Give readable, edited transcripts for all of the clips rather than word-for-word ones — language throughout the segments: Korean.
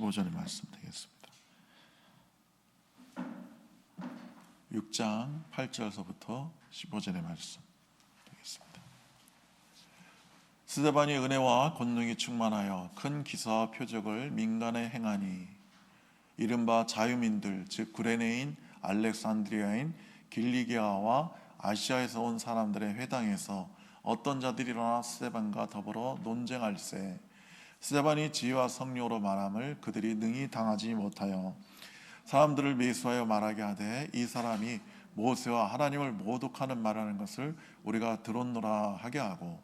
15절의 말씀 되겠습니다. 6장 8절서부터 15절의 말씀 되겠습니다. 스데반이 은혜와 권능이 충만하여 큰 기사와 표적을 민간에 행하니 이른바 자유민들 즉 구레네인 알렉산드리아인 길리기아와 아시아에서 온 사람들의 회당에서 어떤 자들이 일어나 스데반과 더불어 논쟁할세. 스데반이 지혜와 성령으로 말함을 그들이 능히 당하지 못하여 사람들을 매수하여 말하게 하되 이 사람이 모세와 하나님을 모독하는 말하는 것을 우리가 들었노라 하게 하고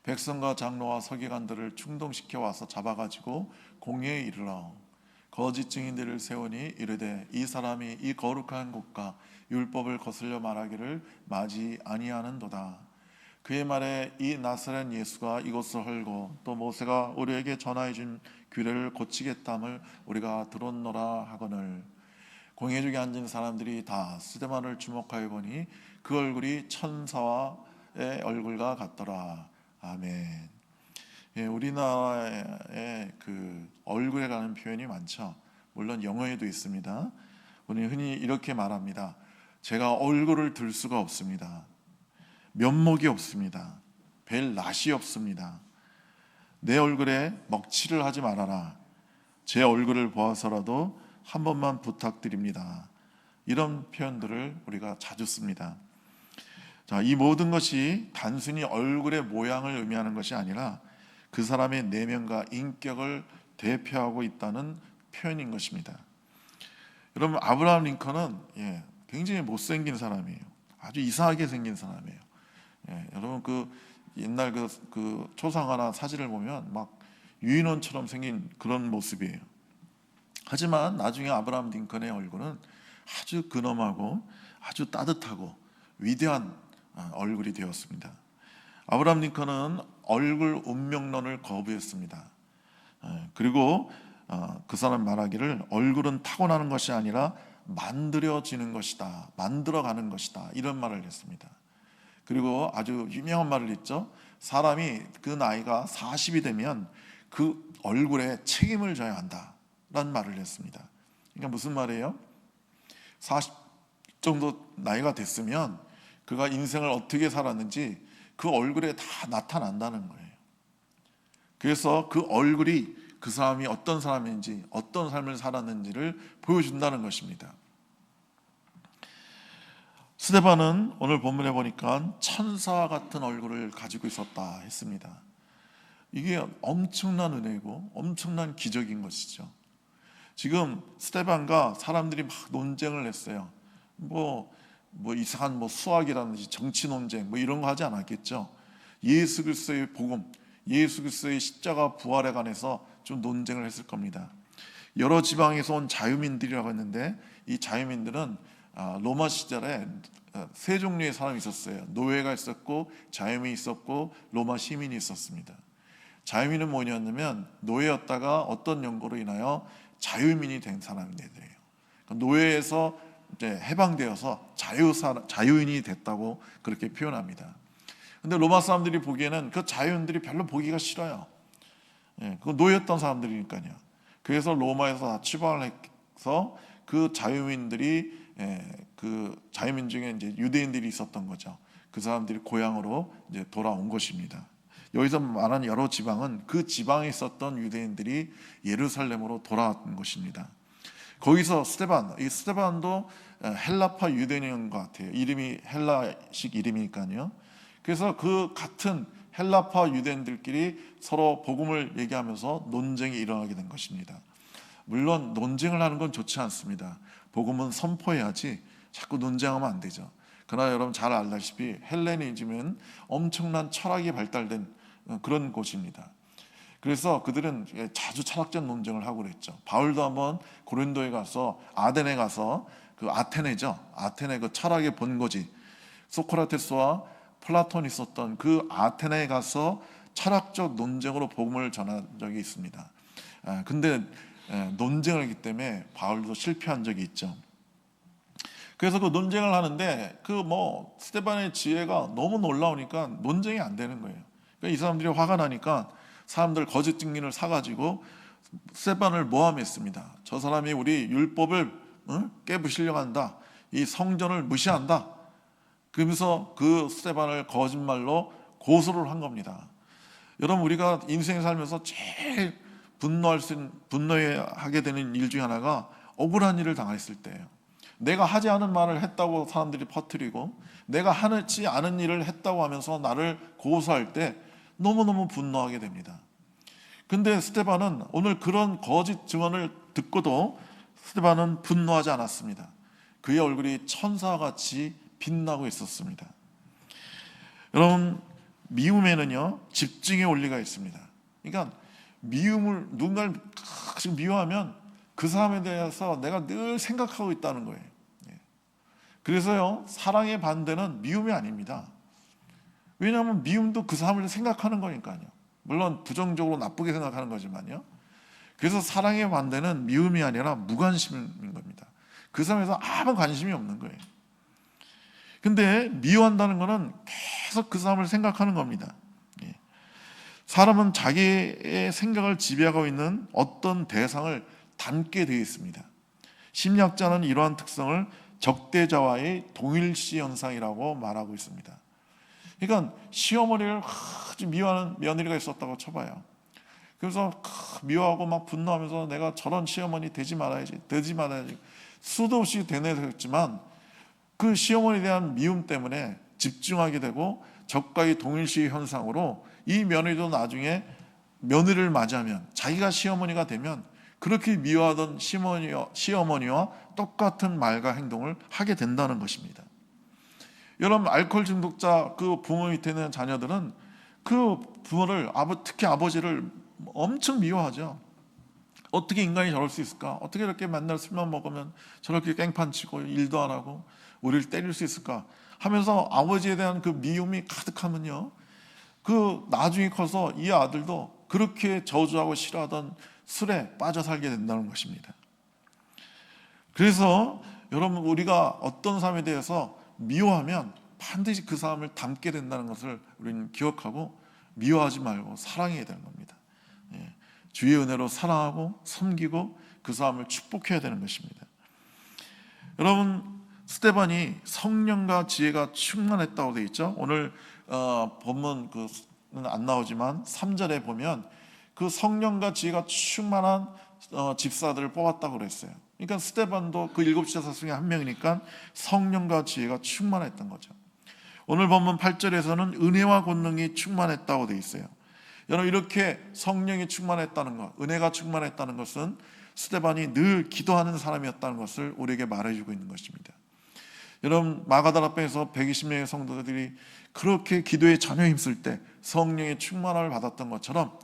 백성과 장로와 서기관들을 충동시켜 와서 잡아가지고 공회에 이르러 거짓 증인들을 세우니 이르되 이 사람이 이 거룩한 곳과 율법을 거슬려 말하기를 마지 아니하는도다. 그의 말에 이 나사렛 예수가 이곳을 헐고 또 모세가 우리에게 전하여 준 규례를 고치겠다함을 우리가 들었노라 하거늘 공회 중에 앉은 사람들이 다 스데반을 주목하여 보니 그 얼굴이 천사의 얼굴과 같더라. 아멘. 예, 우리나라에 그 얼굴에 관한 표현이 많죠. 물론 영어에도 있습니다. 우리 흔히 이렇게 말합니다. 제가 얼굴을 들 수가 없습니다. 면목이 없습니다. 뵐 낯이 없습니다. 내 얼굴에 먹칠을 하지 말아라. 제 얼굴을 보아서라도 한 번만 부탁드립니다. 이런 표현들을 우리가 자주 씁니다. 자, 이 모든 것이 단순히 얼굴의 모양을 의미하는 것이 아니라 그 사람의 내면과 인격을 대표하고 있다는 표현인 것입니다. 여러분, 아브라함 링컨은 굉장히 못생긴 사람이에요. 아주 이상하게 생긴 사람이에요. 여러분 그 옛날 그 초상화나 사진을 보면 막 유인원처럼 생긴 그런 모습이에요. 하지만 나중에 아브라함 링컨의 얼굴은 아주 근엄하고 아주 따뜻하고 위대한 얼굴이 되었습니다. 아브라함 링컨은 얼굴 운명론을 거부했습니다. 그리고 그 사람 말하기를 얼굴은 타고나는 것이 아니라 만들어지는 것이다, 만들어가는 것이다, 이런 말을 했습니다. 그리고 아주 유명한 말을 했죠. 사람이 그 나이가 40이 되면 그 얼굴에 책임을 져야 한다라는 말을 했습니다. 그러니까 무슨 말이에요? 40 정도 나이가 됐으면 그가 인생을 어떻게 살았는지 그 얼굴에 다 나타난다는 거예요. 그래서 그 얼굴이 그 사람이 어떤 사람인지 어떤 삶을 살았는지를 보여준다는 것입니다. 스데반은 오늘 본문에 보니까 천사와 같은 얼굴을 가지고 있었다 했습니다. 이게 엄청난 은혜고 엄청난 기적인 것이죠. 지금 스데반과 사람들이 막 논쟁을 했어요. 뭐 이상한 수학이라든지 정치 논쟁 이런 거 하지 않았겠죠. 예수 그리스도의 복음, 예수 그리스도의 십자가 부활에 관해서 좀 논쟁을 했을 겁니다. 여러 지방에서 온 자유민들이라고 했는데 이 자유민들은 로마 시절에 세 종류의 사람이 있었어요. 노예가 있었고 자유민이 있었고 로마 시민이 있었습니다. 자유민은 뭐냐면 노예였다가 어떤 연고로 인하여 자유민이 된 사람들이에요. 노예에서 이제 해방되어서 자유인이 됐다고 그렇게 표현합니다. 근데 로마 사람들이 보기에는 그 자유인들이 별로 보기가 싫어요. 그 노예였던 사람들이니까요. 그래서 로마에서 다 추방을 해서 그 자유민들이 그 자유민 중에 이제 유대인들이 있었던 거죠. 그 사람들이 고향으로 이제 돌아온 것입니다. 여기서 말하는 여러 지방은 그 지방에 있었던 유대인들이 예루살렘으로 돌아온 것입니다. 거기서 이 스데반도 헬라파 유대인인 것 같아요. 이름이 헬라식 이름이니까요. 그래서 그 같은 헬라파 유대인들끼리 서로 복음을 얘기하면서 논쟁이 일어나게 된 것입니다. 물론 논쟁을 하는 건 좋지 않습니다. 복음은 선포해야지 자꾸 논쟁하면 안 되죠. 그러나 여러분 잘 알다시피 헬레니즘은 엄청난 철학이 발달된 그런 곳입니다. 그래서 그들은 자주 철학적 논쟁을 하고 그랬죠. 바울도 한번 고린도에 가서 아테네 가서 그 아테네죠. 아테네 그 철학의 본거지 소크라테스와 플라톤이 있었던 그 아테네에 가서 철학적 논쟁으로 복음을 전한 적이 있습니다. 근데 논쟁을 하기 때문에 바울도 실패한 적이 있죠. 그래서 그 논쟁을 하는데 스데반의 지혜가 너무 놀라우니까 논쟁이 안 되는 거예요. 그러니까 이 사람들이 화가 나니까 사람들 거짓 증인을 사가지고 스데반을 모함했습니다. 저 사람이 우리 율법을 깨부시려고 한다. 이 성전을 무시한다. 그러면서 그 스데반을 거짓말로 고소를 한 겁니다. 여러분, 우리가 인생에 살면서 제일 분노하게 되는 일 중에 하나가 억울한 일을 당했을 때예요. 내가 하지 않은 말을 했다고 사람들이 퍼뜨리고 내가 하지 않은 일을 했다고 하면서 나를 고소할 때 너무너무 분노하게 됩니다. 근데 스데반은 오늘 그런 거짓 증언을 듣고도 스데반은 분노하지 않았습니다. 그의 얼굴이 천사같이 빛나고 있었습니다. 여러분, 미움에는요 집중의 원리가 있습니다. 그러니까 누군가를 가끔 미워하면 그 사람에 대해서 내가 늘 생각하고 있다는 거예요. 그래서요, 사랑의 반대는 미움이 아닙니다. 왜냐하면 미움도 그 사람을 생각하는 거니까요. 물론 부정적으로 나쁘게 생각하는 거지만요. 그래서 사랑의 반대는 미움이 아니라 무관심인 겁니다. 그 사람에서 아무 관심이 없는 거예요. 근데 미워한다는 것은 계속 그 사람을 생각하는 겁니다. 사람은 자기의 생각을 지배하고 있는 어떤 대상을 닮게 되어 있습니다. 심리학자는 이러한 특성을 적대자와의 동일시 현상이라고 말하고 있습니다. 그러니까 시어머니를 아주 미워하는 며느리가 있었다고 쳐봐요. 그래서 미워하고 막 분노하면서 내가 저런 시어머니 되지 말아야지 수도 없이 되뇌었지만 그 시어머니에 대한 미움 때문에 집중하게 되고 적과의 동일시 현상으로 이 며느리도 나중에 며느리를 맞이하면 자기가 시어머니가 되면 그렇게 미워하던 시어머니와 똑같은 말과 행동을 하게 된다는 것입니다. 여러분, 알코올 중독자 그 부모 밑에 있는 자녀들은 그 부모를, 특히 아버지를 엄청 미워하죠. 어떻게 인간이 저럴 수 있을까? 어떻게 이렇게 맨날 술만 먹으면 저렇게 깽판 치고 일도 안 하고 우리를 때릴 수 있을까? 하면서 아버지에 대한 그 미움이 가득하면요, 그 나중에 커서 이 아들도 그렇게 저주하고 싫어하던 술에 빠져 살게 된다는 것입니다. 그래서 여러분, 우리가 어떤 사람에 대해서 미워하면 반드시 그 사람을 닮게 된다는 것을 우리는 기억하고 미워하지 말고 사랑해야 되는 겁니다. 주의 은혜로 사랑하고 섬기고 그 사람을 축복해야 되는 것입니다. 여러분, 스데반이 성령과 지혜가 충만했다고 되어 있죠. 오늘 본문 안 나오지만 3절에 보면 그 성령과 지혜가 충만한 집사들을 뽑았다고 그랬어요. 그러니까 스데반도 그 7 집사 중에 한 명이니까 성령과 지혜가 충만했던 거죠. 오늘 본문 8절에서는 은혜와 권능이 충만했다고 되어 있어요. 여러분, 이렇게 성령이 충만했다는 것, 은혜가 충만했다는 것은 스데반이 늘 기도하는 사람이었다는 것을 우리에게 말해주고 있는 것입니다. 여러분, 마가다락방에서 120명의 성도들이 그렇게 기도에 전혀 힘쓸 때 성령의 충만함을 받았던 것처럼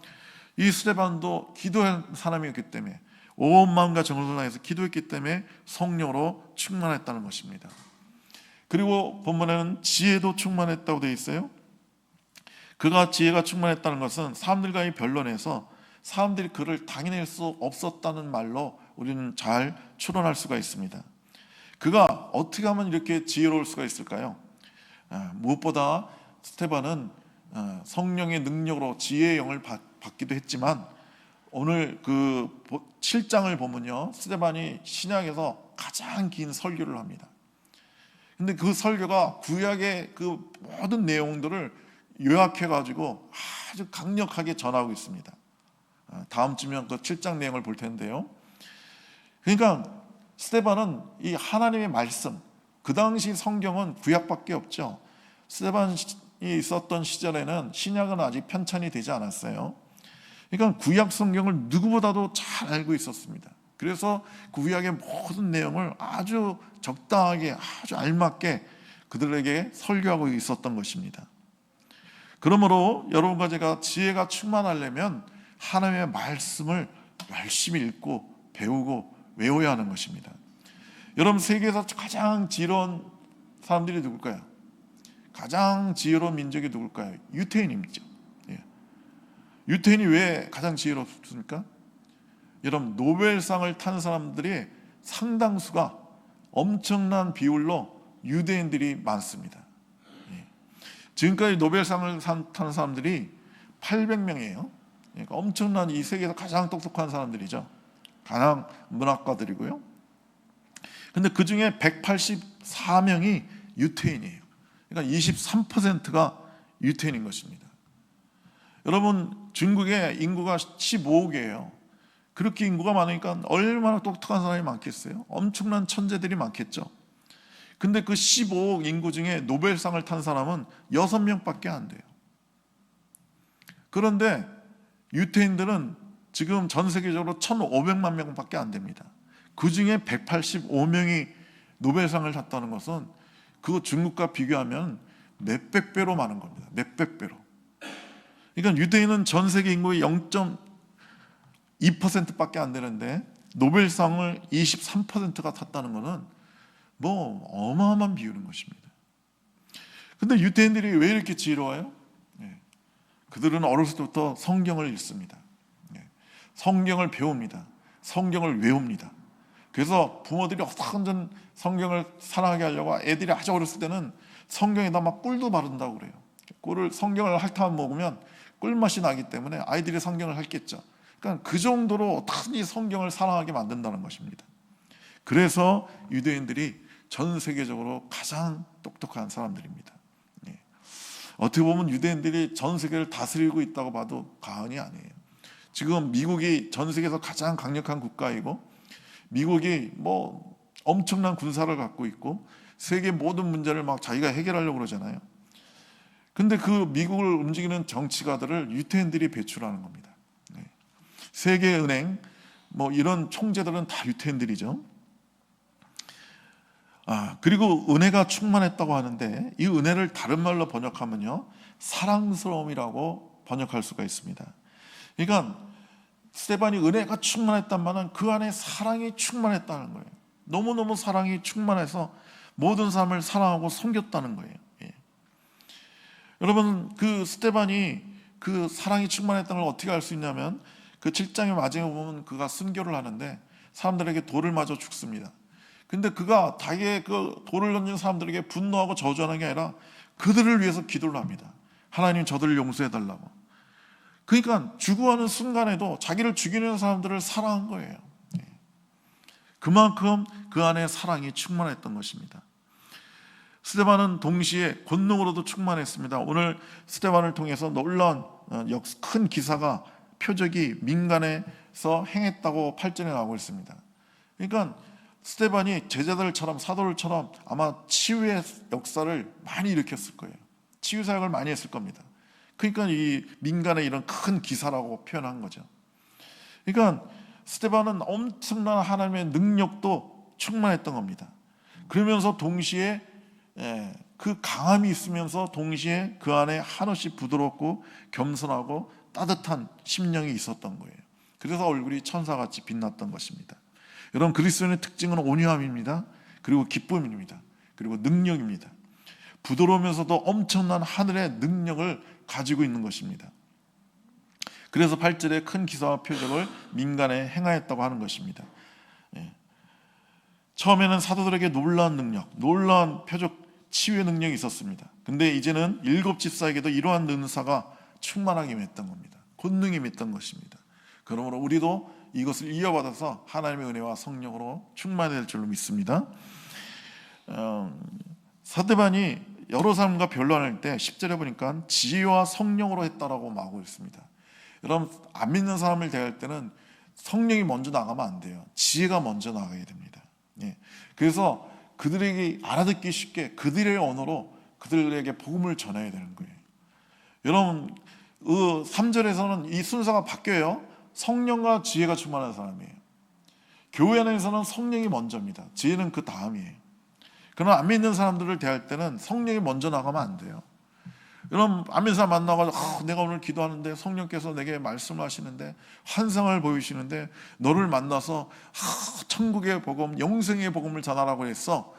이 스데반도 기도한 사람이었기 때문에 온 마음과 정성을 다해서 기도했기 때문에 성령으로 충만했다는 것입니다. 그리고 본문에는 지혜도 충만했다고 되어 있어요. 그가 지혜가 충만했다는 것은 사람들과의 변론에서 사람들이 그를 당해낼 수 없었다는 말로 우리는 잘 추론할 수가 있습니다. 그가 어떻게 하면 이렇게 지혜로울 수가 있을까요? 무엇보다 스데반은 성령의 능력으로 지혜의 영을 받기도 했지만 오늘 그 7장을 보면요, 스데반이 신약에서 가장 긴 설교를 합니다. 근데 그 설교가 구약의 그 모든 내용들을 요약해가지고 아주 강력하게 전하고 있습니다. 다음 주면 그 7장 내용을 볼 텐데요. 그러니까 스데반은 이 하나님의 말씀, 그 당시 성경은 구약밖에 없죠. 스데반이 있었던 시절에는 신약은 아직 편찬이 되지 않았어요. 그러니까 구약 성경을 누구보다도 잘 알고 있었습니다. 그래서 구약의 모든 내용을 아주 적당하게, 아주 알맞게 그들에게 설교하고 있었던 것입니다. 그러므로 여러분과 제가 지혜가 충만하려면 하나님의 말씀을 열심히 읽고 배우고 외워야 하는 것입니다. 여러분, 세계에서 가장 지혜로운 사람들이 누굴까요? 가장 지혜로운 민족이 누굴까요? 유태인이죠. 유태인이 왜 가장 지혜롭습니까? 여러분, 노벨상을 탄 사람들이 상당수가 엄청난 비율로 유대인들이 많습니다. 지금까지 노벨상을 탄 사람들이 800명이에요. 그러니까 엄청난 이 세계에서 가장 똑똑한 사람들이죠. 가장 문학가들이고요. 근데 그 중에 184명이 유태인이에요. 그러니까 23%가 유태인인 것입니다. 여러분, 중국의 인구가 15억이에요. 그렇게 인구가 많으니까 얼마나 똑똑한 사람이 많겠어요? 엄청난 천재들이 많겠죠. 근데 그 15억 인구 중에 노벨상을 탄 사람은 6명밖에 안 돼요. 그런데 유태인들은 지금 전 세계적으로 1,500만 명밖에 안 됩니다. 그 중에 185명이 노벨상을 탔다는 것은 그 중국과 비교하면 몇백 배로 많은 겁니다. 몇백 배로. 그러니까 유대인은 전 세계 인구의 0.2%밖에 안 되는데 노벨상을 23%가 탔다는 것은 뭐 어마어마한 비율인 것입니다. 근데 유대인들이 왜 이렇게 지혜로워요? 그들은 어렸을 때부터 성경을 읽습니다. 성경을 배웁니다. 성경을 외웁니다. 그래서 부모들이 어떻게든 성경을 사랑하게 하려고 애들이 아주 어렸을 때는 성경에다 막 꿀도 바른다고 그래요. 성경을 핥아 먹으면 꿀맛이 나기 때문에 아이들이 성경을 핥겠죠. 그러니까 그 정도로 어떻게든지 성경을 사랑하게 만든다는 것입니다. 그래서 유대인들이 전 세계적으로 가장 똑똑한 사람들입니다. 어떻게 보면 유대인들이 전 세계를 다스리고 있다고 봐도 과언이 아니에요. 지금 미국이 전 세계에서 가장 강력한 국가이고 미국이 뭐 엄청난 군사를 갖고 있고 세계 모든 문제를 막 자기가 해결하려고 그러잖아요. 근데 그 미국을 움직이는 정치가들을 유태인들이 배출하는 겁니다. 세계은행 뭐 이런 총재들은 다 유태인들이죠. 그리고 은혜가 충만했다고 하는데 이 은혜를 다른 말로 번역하면요, 사랑스러움이라고 번역할 수가 있습니다. 그러니까 스데반이 은혜가 충만했단 말은 그 안에 사랑이 충만했다는 거예요. 너무너무 사랑이 충만해서 모든 사람을 사랑하고 섬겼다는 거예요. 여러분, 그 스데반이 그 사랑이 충만했다는 걸 어떻게 알 수 있냐면 그 7장의 마지막에 보면 그가 순교를 하는데 사람들에게 돌을 맞아 죽습니다. 근데 그가 자기의 그 돌을 던진 사람들에게 분노하고 저주하는 게 아니라 그들을 위해서 기도를 합니다. 하나님, 저들을 용서해 달라고. 그러니까 죽어가는 순간에도 자기를 죽이는 사람들을 사랑한 거예요. 그만큼 그 안에 사랑이 충만했던 것입니다. 스데반은 동시에 권능으로도 충만했습니다. 오늘 스데반을 통해서 놀라운 큰 기사가, 표적이 민간에서 행했다고 8절에 나오고 있습니다. 그러니까 스데반이 제자들처럼, 사도들처럼 아마 치유의 역사를 많이 일으켰을 거예요. 치유 사역을 많이 했을 겁니다. 그러니까 이 민간의 이런 큰 기사라고 표현한 거죠. 그러니까 스데반은 엄청난 하나님의 능력도 충만했던 겁니다. 그러면서 동시에 그 강함이 있으면서 동시에 그 안에 한없이 부드럽고 겸손하고 따뜻한 심령이 있었던 거예요. 그래서 얼굴이 천사같이 빛났던 것입니다. 여러분, 그리스도인의 특징은 온유함입니다. 그리고 기쁨입니다. 그리고 능력입니다. 부드러우면서도 엄청난 하늘의 능력을 가지고 있는 것입니다. 그래서 8절에 큰 기사와 표적을 민간에 행하였다고 하는 것입니다. 처음에는 사도들에게 놀라운 능력, 놀라운 표적, 치유의 능력이 있었습니다. 근데 이제는 7 집사에게도 이러한 은사가 충만하게 임했던 겁니다. 권능이 임했던 것입니다. 그러므로 우리도 이것을 이어받아서 하나님의 은혜와 성령으로 충만해야 될 줄로 믿습니다. 스데반이 여러 사람과 변론할 때 10절에 보니까 지혜와 성령으로 했다라고 말하고 있습니다. 여러분, 안 믿는 사람을 대할 때는 성령이 먼저 나가면 안 돼요. 지혜가 먼저 나가야 됩니다. 그래서 그들에게 알아듣기 쉽게 그들의 언어로 그들에게 복음을 전해야 되는 거예요. 여러분, 3절에서는 이 순서가 바뀌어요. 성령과 지혜가 충만한 사람이에요. 교회 안에서는 성령이 먼저입니다. 지혜는 그 다음이에요. 그러나 안 믿는 사람들을 대할 때는 성령이 먼저 나가면 안 돼요. 여러분, 안 믿는 사람 만나가지고 내가 오늘 기도하는데 성령께서 내게 말씀하시는데 환상을 보이시는데 너를 만나서 천국의 복음, 영생의 복음을 전하라고 했어.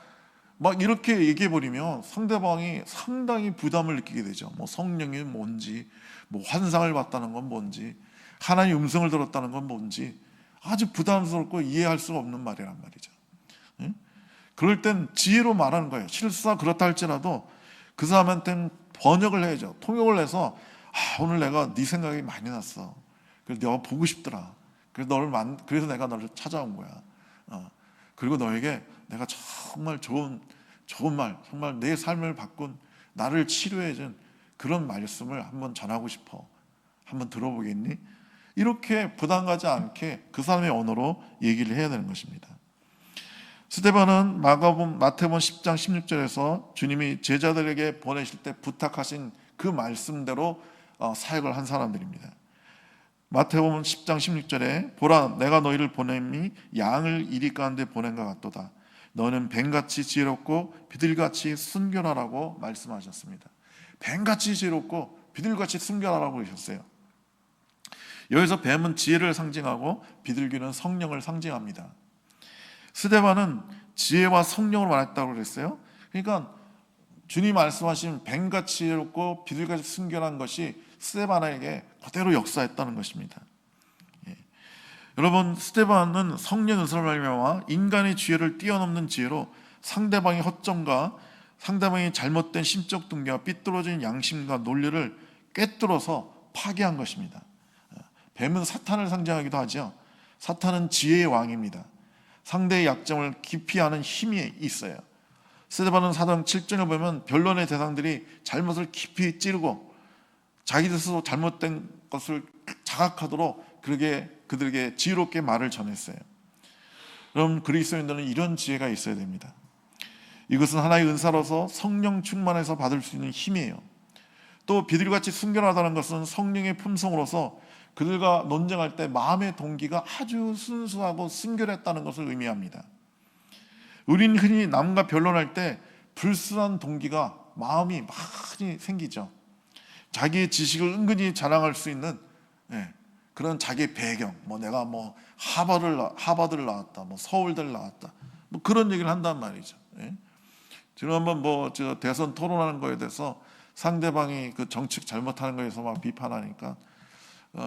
막 이렇게 얘기해버리면 상대방이 상당히 부담을 느끼게 되죠. 뭐 성령이 뭔지, 뭐 환상을 봤다는 건 뭔지, 하나님의 음성을 들었다는 건 뭔지 아주 부담스럽고 이해할 수가 없는 말이란 말이죠. 그럴 땐 지혜로 말하는 거예요. 실수가 그렇다 할지라도 그 사람한테는 번역을 해야죠. 통역을 해서 오늘 내가 네 생각이 많이 났어. 그래서 내가 보고 싶더라. 그래서 내가 너를 찾아온 거야. 그리고 너에게 내가 정말 좋은 말, 정말 내 삶을 바꾼, 나를 치료해준 그런 말씀을 한번 전하고 싶어. 한번 들어보겠니? 이렇게 부담 가지 않게 그 사람의 언어로 얘기를 해야 되는 것입니다. 스데반은 마태복음 10장 16절에서 주님이 제자들에게 보내실 때 부탁하신 그 말씀대로 사역을 한 사람들입니다. 마태복음 10장 16절에 보라 내가 너희를 보냄이 양을 이리 가운데 보낸 것 같도다. 너는 뱀같이 지혜롭고 비둘기같이 순결하라고 말씀하셨습니다. 뱀같이 지혜롭고 비둘기같이 순결하라고 하셨어요. 여기서 뱀은 지혜를 상징하고 비둘기는 성령을 상징합니다. 스데반은 지혜와 성령을 말했다고 그랬어요. 그러니까 주님 말씀하신 뱀같이 지혜롭고 비둘기같이 순결한 것이 스데반에게 그대로 역사했다는 것입니다. 여러분, 스데반은 성령 은사를 말미암아 인간의 지혜를 뛰어넘는 지혜로 상대방의 허점과 상대방의 잘못된 심적 동기와 삐뚤어진 양심과 논리를 꿰뚫어서 파괴한 것입니다. 뱀은 사탄을 상징하기도 하죠. 사탄은 지혜의 왕입니다. 상대의 약점을 깊이 아는 힘이 있어요. 스데반은 사도행 7장을 보면 변론의 대상들이 잘못을 깊이 찌르고 자기들 스스로 잘못된 것을 자각하도록 그들에게 지혜롭게 말을 전했어요. 여러분, 그리스도인들은 이런 지혜가 있어야 됩니다. 이것은 하나의 은사로서 성령 충만해서 받을 수 있는 힘이에요. 또 비둘기같이 순결하다는 것은 성령의 품성으로서 그들과 논쟁할 때 마음의 동기가 아주 순수하고 순결했다는 것을 의미합니다. 우리는 흔히 남과 변론할 때 불순한 동기가 마음이 많이 생기죠. 자기의 지식을 은근히 자랑할 수 있는 그런 자기의 배경, 내가 하버드를 나왔다, 서울대를 나왔다, 그런 얘기를 한단 말이죠. 지난번 대선 토론하는 거에 대해서 상대방이 그 정책 잘못하는 거에서 막 비판하니까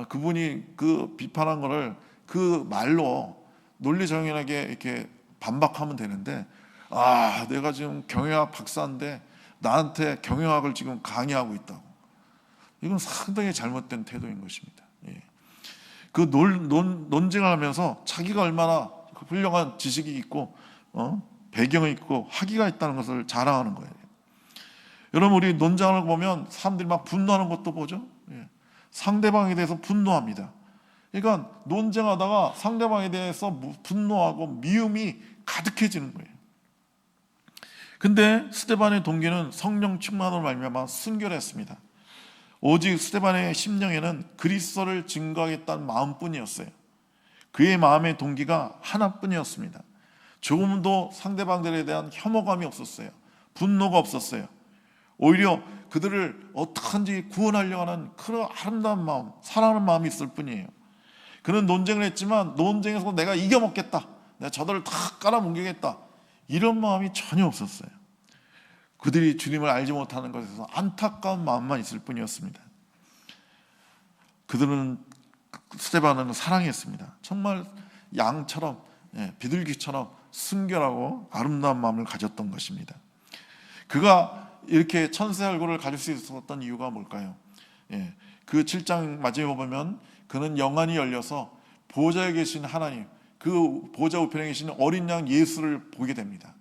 그분이 그 비판한 거를 그 말로 논리정연하게 이렇게 반박하면 되는데, 내가 지금 경영학 박사인데 나한테 경영학을 지금 강의하고 있다고. 이건 상당히 잘못된 태도인 것입니다. 그 논쟁을 하면서 자기가 얼마나 훌륭한 지식이 있고 배경이 있고 학위가 있다는 것을 자랑하는 거예요. 여러분, 우리 논쟁을 보면 사람들이 막 분노하는 것도 보죠. 상대방에 대해서 분노합니다. 그러니까 논쟁하다가 상대방에 대해서 분노하고 미움이 가득해지는 거예요. 근데 스데반의 동기는 성령 충만으로 말미암아 순결했습니다. 오직 스데반의 심령에는 그리스도를 증거하겠다는 마음뿐이었어요. 그의 마음의 동기가 하나뿐이었습니다. 조금도 상대방들에 대한 혐오감이 없었어요. 분노가 없었어요. 오히려 그들을 어떡한지 구원하려고 하는 그런 아름다운 마음, 사랑하는 마음이 있을 뿐이에요. 그는 논쟁을 했지만 논쟁에서 내가 이겨먹겠다, 내가 저들을 다 깔아뭉개겠다, 이런 마음이 전혀 없었어요. 그들이 주님을 알지 못하는 것에서 안타까운 마음만 있을 뿐이었습니다. 스데반은 사랑했습니다. 정말 양처럼, 비둘기처럼 순결하고 아름다운 마음을 가졌던 것입니다. 그가 이렇게 천사의 얼굴을 가질 수 있었던 이유가 뭘까요? 그 7장 마지막에 보면 그는 영안이 열려서 보좌에 계신 하나님, 그 보좌 우편에 계신 어린 양 예수를 보게 됩니다.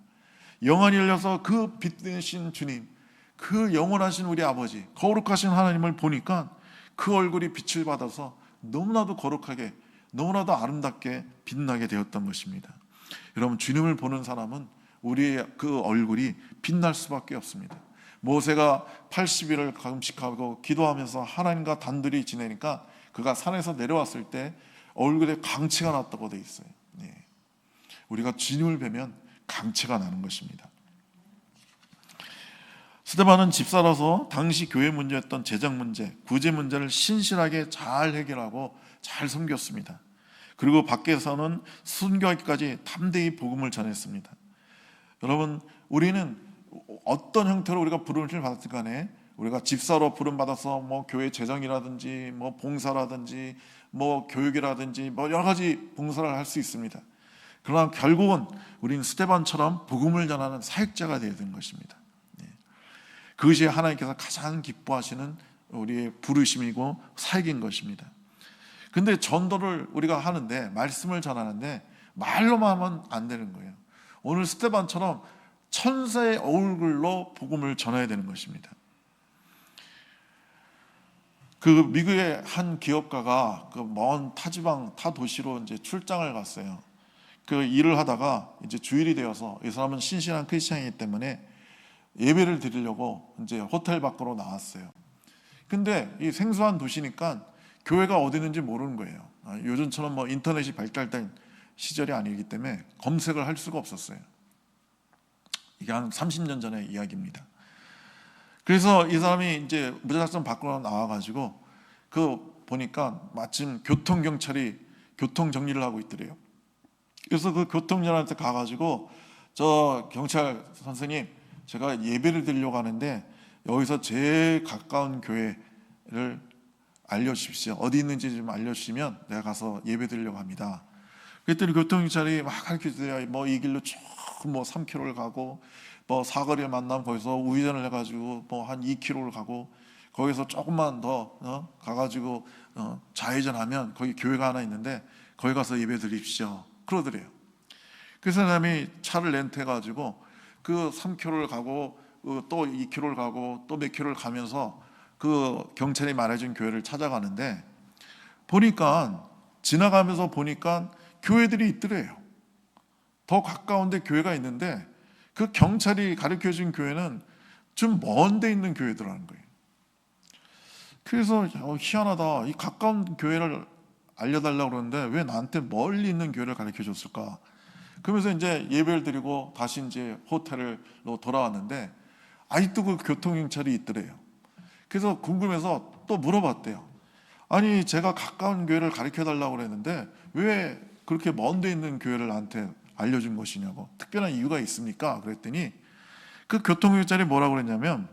영안이 열려서 그 빛되신 주님, 그 영원하신 우리 아버지, 거룩하신 하나님을 보니까 그 얼굴이 빛을 받아서 너무나도 거룩하게, 너무나도 아름답게 빛나게 되었던 것입니다. 여러분, 주님을 보는 사람은 우리의 그 얼굴이 빛날 수밖에 없습니다. 모세가 80일을 금식하고 기도하면서 하나님과 단둘이 지내니까 그가 산에서 내려왔을 때 얼굴에 강체가 났다고 되어 있어요. 우리가 주님을 뵈면 강체가 나는 것입니다. 스데반은 집사로서 당시 교회 문제였던 재정 문제, 구제 문제를 신실하게 잘 해결하고 잘 섬겼습니다. 그리고 밖에서는 순교하기까지 담대히 복음을 전했습니다. 여러분, 우리는 어떤 형태로 우리가 부름을 받았든 간에 우리가 집사로 부름받아서 교회 재정이라든지 봉사라든지 교육이라든지 여러 가지 봉사를 할 수 있습니다. 그러나 결국은 우리는 스데반처럼 복음을 전하는 사역자가 되어야 되는 것입니다. 그것이 하나님께서 가장 기뻐하시는 우리의 부르심이고 사역인 것입니다. 근데 전도를 우리가 하는데, 말씀을 전하는데 말로만 하면 안 되는 거예요. 오늘 스데반처럼 천사의 얼굴로 복음을 전해야 되는 것입니다. 그 미국의 한 기업가가 그 먼 타지방 타 도시로 이제 출장을 갔어요. 그 일을 하다가 이제 주일이 되어서, 이 사람은 신실한 크리스천이기 때문에 예배를 드리려고 이제 호텔 밖으로 나왔어요. 근데 이 생소한 도시니까 교회가 어디 있는지 모르는 거예요. 요즘처럼 뭐 인터넷이 발달된 시절이 아니기 때문에 검색을 할 수가 없었어요. 이게 한 30년 전의 이야기입니다. 그래서 이 사람이 이제 무작정 밖으로 나와가지고 그 보니까 마침 교통경찰이 교통 정리를 하고 있더래요. 그래서 그 교통정한테 가가지고, 저 경찰 선생님, 제가 예배를 드리려고 하는데 여기서 제일 가까운 교회를 알려주십시오. 어디 있는지 좀 알려주시면 내가 가서 예배 드리려고 합니다. 그랬더니 교통경찰이 막 가르쳐주세요. 뭐 이 길로 쭉 뭐 3km를 가고, 뭐 사거리에 만나면 거기서 우회전을 해가지고 뭐 한 2km를 가고, 거기서 조금만 더 가가지고 좌회전하면 거기 교회가 하나 있는데 거기 가서 예배 드립시오. 그러더래요. 그 사람이 차를 렌트해가지고 그 3km를 가고 또 2km를 가고 또 몇 킬로를 가면서 그 경찰이 말해준 교회를 찾아가는데, 보니까 지나가면서 보니까 교회들이 있더래요. 더 가까운 데 교회가 있는데 그 경찰이 가르쳐준 교회는 좀 먼 데 있는 교회더라는 거예요. 그래서 희한하다. 이 가까운 교회를 알려달라고 그러는데 왜 나한테 멀리 있는 교회를 가르쳐줬을까? 그러면서 이제 예배를 드리고 다시 이제 호텔로 돌아왔는데 아직도 그 교통경찰이 있더래요. 그래서 궁금해서 또 물어봤대요. 아니, 제가 가까운 교회를 가르쳐달라고 그랬는데 왜 그렇게 먼 데 있는 교회를 나한테 알려준 것이냐고, 특별한 이유가 있습니까? 그랬더니 그 교통경찰이 뭐라고 그랬냐면,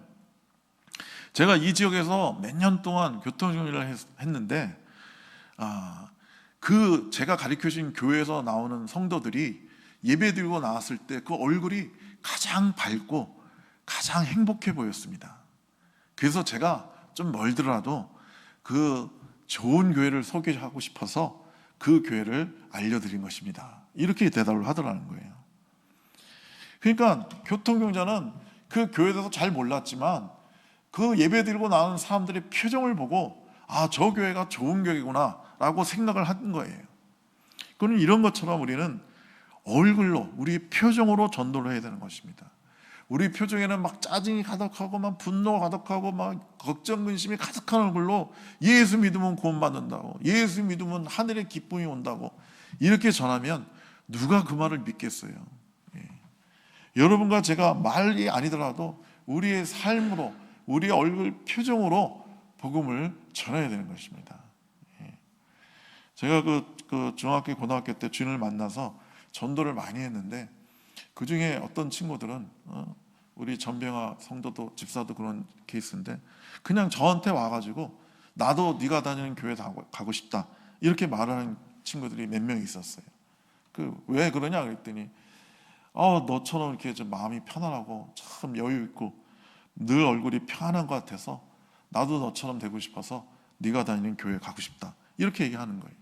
제가 이 지역에서 몇 년 동안 교통정리를 했는데 그 제가 가르쳐준 교회에서 나오는 성도들이 예배 드리고 나왔을 때 그 얼굴이 가장 밝고 가장 행복해 보였습니다. 그래서 제가 좀 멀더라도 그 좋은 교회를 소개하고 싶어서 그 교회를 알려드린 것입니다. 이렇게 대답을 하더라는 거예요. 그러니까 교통경찰은 그 교회에 대해서 잘 몰랐지만 그 예배 드리고 나오는 사람들의 표정을 보고 저 교회가 좋은 교회구나 라고 생각을 한 거예요. 그럼 이런 것처럼 우리는 얼굴로, 우리 표정으로 전도를 해야 되는 것입니다. 우리 표정에는 막 짜증이 가득하고 막 분노가 가득하고 막 걱정 근심이 가득한 얼굴로 예수 믿으면 구원받는다고, 예수 믿으면 하늘의 기쁨이 온다고 이렇게 전하면 누가 그 말을 믿겠어요? 여러분과 제가 말이 아니더라도 우리의 삶으로, 우리의 얼굴 표정으로 복음을 전해야 되는 것입니다. 제가 그 중학교, 고등학교 때 주님을 만나서 전도를 많이 했는데, 그 중에 어떤 친구들은 우리 전병아 성도도 집사도 그런 케이스인데, 그냥 저한테 와가지고 나도 네가 다니는 교회 가고 싶다 이렇게 말하는 친구들이 몇 명 있었어요. 왜 그러냐 그랬더니 너처럼 이렇게 좀 마음이 편안하고 참 여유 있고 늘 얼굴이 편안한 것 같아서 나도 너처럼 되고 싶어서 네가 다니는 교회 가고 싶다 이렇게 얘기하는 거예요.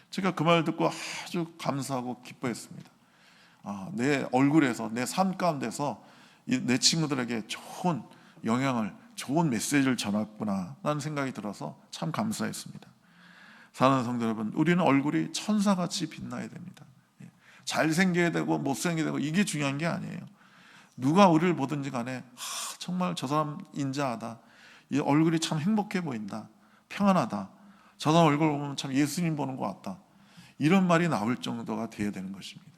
제가 그 말 듣고 아주 감사하고 기뻐했습니다. 내 얼굴에서, 내 삶 가운데서 내 친구들에게 좋은 영향을, 좋은 메시지를 전했구나 라는 생각이 들어서 참 감사했습니다. 사랑하는 성도 여러분, 우리는 얼굴이 천사같이 빛나야 됩니다. 잘생겨야 되고 못생겨야 되고 이게 중요한 게 아니에요. 누가 우리를 보든지 간에 정말 저 사람 인자하다, 이 얼굴이 참 행복해 보인다, 평안하다, 저 사람 얼굴 보면 참 예수님 보는 것 같다, 이런 말이 나올 정도가 돼야 되는 것입니다.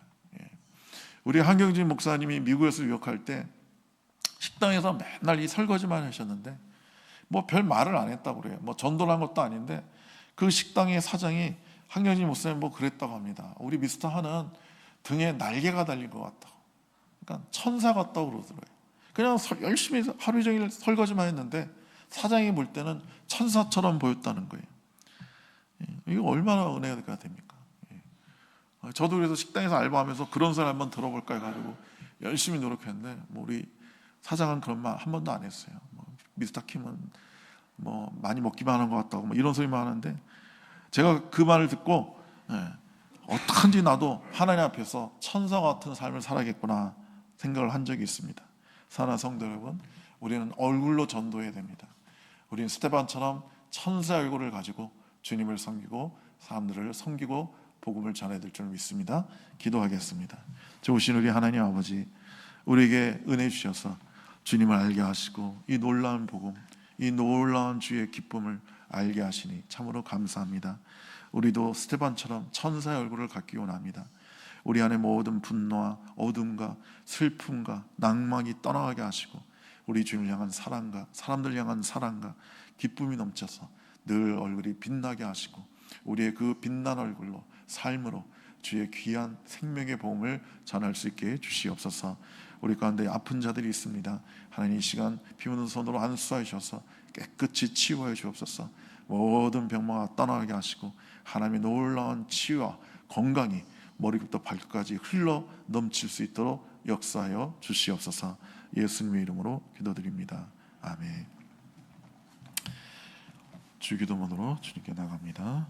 우리 한경진 목사님이 미국에서 유학할 때 식당에서 맨날 이 설거지만 하셨는데 뭐 별 말을 안 했다고 그래요. 뭐 전도를 한 것도 아닌데 그 식당의 사장이 한경진 목사님 뭐 그랬다고 합니다. 우리 미스터 한은 등에 날개가 달린 것 같다고, 그러니까 천사 같다고 그러더라고요. 그냥 열심히 하루 종일 설거지만 했는데 사장이 볼 때는 천사처럼 보였다는 거예요. 이거 얼마나 은혜가 됩니까? 저도 그래서 식당에서 알바하면서 그런 소리 한번 들어볼까 해가지고 열심히 노력했는데 우리 사장은 그런 말 한 번도 안 했어요. 미스터 킴은 많이 먹기만 하는 것 같다고 이런 소리만 하는데, 제가 그 말을 듣고 어떡한지 나도 하나님 앞에서 천사 같은 삶을 살아야겠구나 생각을 한 적이 있습니다. 사랑하는 성도 여러분, 우리는 얼굴로 전도해야 됩니다. 우리는 스테반처럼 천사의 얼굴을 가지고 주님을 섬기고 사람들을 섬기고 복음을 전해야 될 줄 믿습니다. 기도하겠습니다. 좋으신 우리 하나님 아버지, 우리에게 은혜 주셔서 주님을 알게 하시고 이 놀라운 복음, 이 놀라운 주의 기쁨을 알게 하시니 참으로 감사합니다. 우리도 스테반처럼 천사의 얼굴을 갖기 원합니다. 우리 안에 모든 분노와 어둠과 슬픔과 낭만이 떠나가게 하시고 우리 주님을 향한 사랑과 사람들 향한 사랑과 기쁨이 넘쳐서 늘 얼굴이 빛나게 하시고 우리의 그 빛난 얼굴로 삶으로 주의 귀한 생명의 복음을 전할 수 있게 주시옵소서. 우리 가운데 아픈 자들이 있습니다. 하나님 이 시간 피 묻은 손으로 안수하셔서 깨끗이 치유하여 주옵소서. 모든 병마가 떠나게 하시고 하나님의 놀라운 치유와 건강이 머리부터 발끝까지 흘러 넘칠 수 있도록 역사하여 주시옵소서. 예수님의 이름으로 기도드립니다. 아멘. 주기도문으로 주님께 나갑니다.